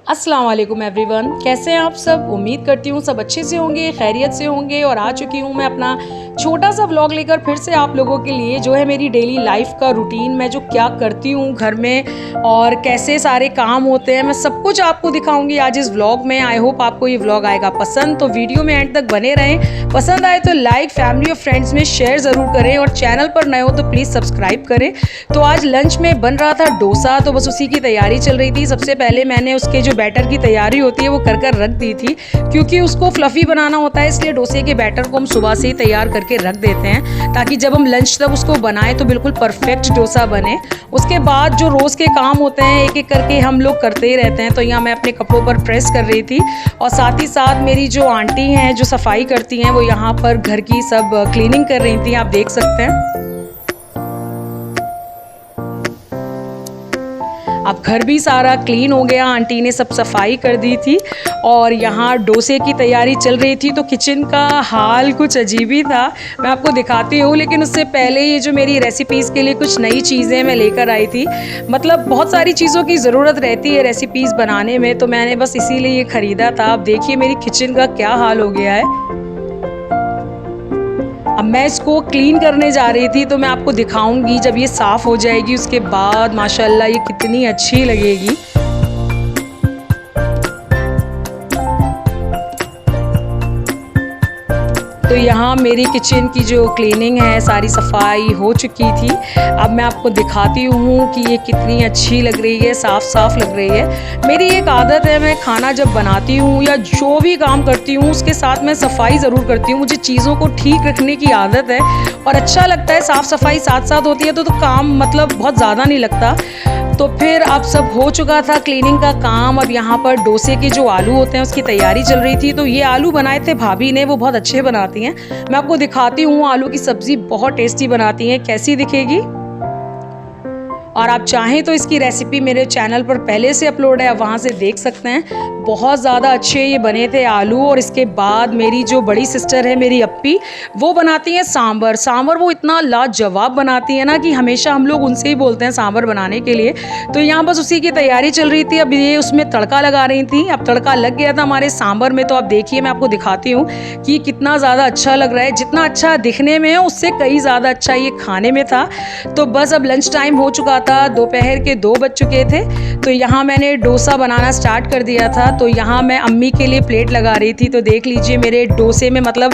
अस्सलाम वालेकुम एवरीवन, कैसे हैं आप सब। उम्मीद करती हूँ सब अच्छे से होंगे, खैरियत से होंगे। और आ चुकी हूँ मैं अपना छोटा सा व्लॉग लेकर फिर से आप लोगों के लिए, जो है मेरी डेली लाइफ का रूटीन। मैं जो क्या करती हूँ घर में और कैसे सारे काम होते हैं, मैं सब कुछ आपको दिखाऊंगी आज इस व्लॉग में। आई होप आपको ये व्लॉग आएगा पसंद, तो वीडियो में एंड तक बने रहें। पसंद आए तो लाइक, फैमिली और फ्रेंड्स में शेयर ज़रूर करें, और चैनल पर नए हो तो प्लीज़ सब्सक्राइब करें। तो आज लंच में बन रहा था डोसा, तो बस उसी की तैयारी चल रही थी। सबसे पहले मैंने उसके जो बैटर की तैयारी होती है वो कर रख दी थी, क्योंकि उसको फ्लफ़ी बनाना होता है, इसलिए डोसे के बैटर को हम सुबह से ही तैयार करके रख देते हैं, ताकि जब हम लंच तक उसको बनाएं तो बिल्कुल परफेक्ट डोसा बने। उसके बाद जो रोज़ के काम होते हैं एक एक करके हम लोग करते ही रहते हैं। तो यहाँ मैं अपने कपड़ों पर प्रेस कर रही थी, और साथ ही साथ मेरी जो आंटी हैं जो सफाई करती हैं वो यहाँ पर घर की सब क्लीनिंग कर रही थी, आप देख सकते हैं। अब घर भी सारा क्लीन हो गया, आंटी ने सब सफाई कर दी थी, और यहाँ डोसे की तैयारी चल रही थी। तो किचन का हाल कुछ अजीब ही था, मैं आपको दिखाती हूँ। लेकिन उससे पहले ये जो मेरी रेसिपीज़ के लिए कुछ नई चीज़ें मैं लेकर आई थी। मतलब बहुत सारी चीज़ों की ज़रूरत रहती है रेसिपीज़ बनाने में, तो मैंने बस इसीलिए ये ख़रीदा था। अब देखिए मेरी किचन का क्या हाल हो गया है। अब मैं इसको क्लीन करने जा रही थी, तो मैं आपको दिखाऊंगी जब ये साफ़ हो जाएगी उसके बाद माशाल्लाह ये कितनी अच्छी लगेगी। तो यहाँ मेरी किचन की जो क्लीनिंग है, सारी सफाई हो चुकी थी। अब मैं आपको दिखाती हूँ कि ये कितनी अच्छी लग रही है, साफ़ साफ़ लग रही है। मेरी एक आदत है, मैं खाना जब बनाती हूँ या जो भी काम करती हूँ उसके साथ मैं सफाई ज़रूर करती हूँ। मुझे चीज़ों को ठीक रखने की आदत है, और अच्छा लगता है। साफ़ सफाई साथ साथ होती है तो काम मतलब बहुत ज़्यादा नहीं लगता। तो फिर अब सब हो चुका था क्लीनिंग का काम। अब यहाँ पर डोसे के जो आलू होते हैं उसकी तैयारी चल रही थी। तो ये आलू बनाए थे भाभी ने, वो बहुत अच्छे बनाती हैं। मैं आपको दिखाती हूँ, आलू की सब्ज़ी बहुत टेस्टी बनाती हैं, कैसी दिखेगी। और आप चाहें तो इसकी रेसिपी मेरे चैनल पर पहले से अपलोड है, आप वहाँ से देख सकते हैं। बहुत ज़्यादा अच्छे ये बने थे आलू। और इसके बाद मेरी जो बड़ी सिस्टर है मेरी अप्पी, वो बनाती हैं सांभर। सांभर वो इतना लाजवाब बनाती है ना कि हमेशा हम लोग उनसे ही बोलते हैं सांभर बनाने के लिए। तो यहाँ बस उसी की तैयारी चल रही थी। अब ये उसमें तड़का लगा रही थी। अब तड़का लग गया था हमारे सांभर में। तो आप देखिए, मैं आपको दिखाती हूँ कि कितना ज़्यादा अच्छा लग रहा है। जितना अच्छा दिखने में है उससे कई ज़्यादा अच्छा ये खाने में था। तो बस अब लंच टाइम हो चुका था, दोपहर के 2 बज चुके थे। तो यहाँ मैंने डोसा बनाना स्टार्ट कर दिया था। तो यहाँ मैं अम्मी के लिए प्लेट लगा रही थी। तो देख लीजिए मेरे डोसे में मतलब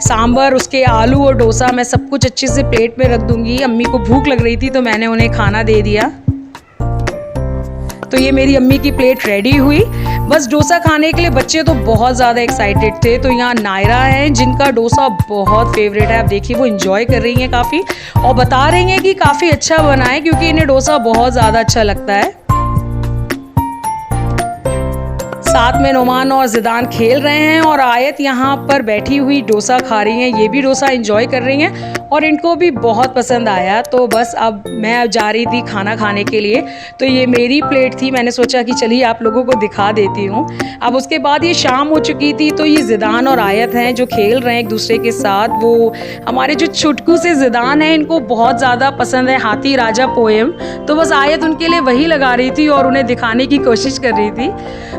सांभर, उसके आलू और डोसा, मैं सब कुछ अच्छे से प्लेट में रख दूंगी। अम्मी को भूख लग रही थी तो मैंने उन्हें खाना दे दिया। तो ये मेरी अम्मी की प्लेट रेडी हुई। बस डोसा खाने के लिए बच्चे तो बहुत ज़्यादा एक्साइटेड थे। तो यहाँ नायरा हैं जिनका डोसा बहुत फेवरेट है। आप देखिए वो इंजॉय कर रही हैं काफ़ी, और बता रही हैं कि काफ़ी अच्छा बना है, क्योंकि इन्हें डोसा बहुत ज़्यादा अच्छा लगता है। साथ में नोमान और जिदान खेल रहे हैं, और आयत यहाँ पर बैठी हुई डोसा खा रही हैं। ये भी डोसा एंजॉय कर रही हैं और इनको भी बहुत पसंद आया। तो बस अब मैं जा रही थी खाना खाने के लिए। तो ये मेरी प्लेट थी, मैंने सोचा कि चलिए आप लोगों को दिखा देती हूँ। अब उसके बाद ये शाम हो चुकी थी। तो ये जिदान और आयत हैं जो खेल रहे हैं एक दूसरे के साथ। वो हमारे जो छुटकू से जिदान है, इनको बहुत ज़्यादा पसंद है हाथी राजा पोएम। तो बस आयत उनके लिए वही लगा रही थी और उन्हें दिखाने की कोशिश कर रही थी।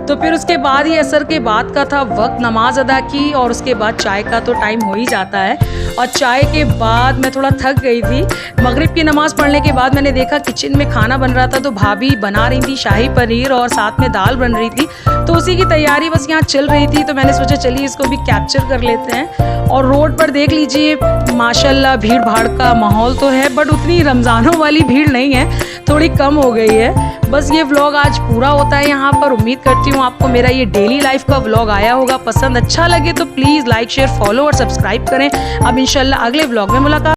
तो फिर उसके बाद ये असर के बाद का था वक्त, नमाज अदा की, और उसके बाद चाय का तो टाइम हो ही जाता है। और चाय के बाद मैं थोड़ा थक गई थी। मगरिब की नमाज़ पढ़ने के बाद मैंने देखा किचन में खाना बन रहा था। तो भाभी बना रही थी शाही पनीर, और साथ में दाल बन रही थी। तो उसी की तैयारी बस यहाँ चल रही थी। तो मैंने सोचा चलिए इसको भी कैप्चर कर लेते हैं। और रोड पर देख लीजिए माशाल्लाह भीड़ भाड़ का माहौल तो है, बट उतनी रमज़ानों वाली भीड़ नहीं है, थोड़ी कम हो गई है। बस ये व्लॉग आज पूरा होता है यहाँ पर। उम्मीद करती हूँ आपको मेरा ये डेली लाइफ का व्लॉग आया होगा पसंद। अच्छा लगे तो प्लीज़ लाइक, शेयर, फॉलो और सब्सक्राइब करें। अब इंशाल्लाह अगले व्लॉग में मुलाकात।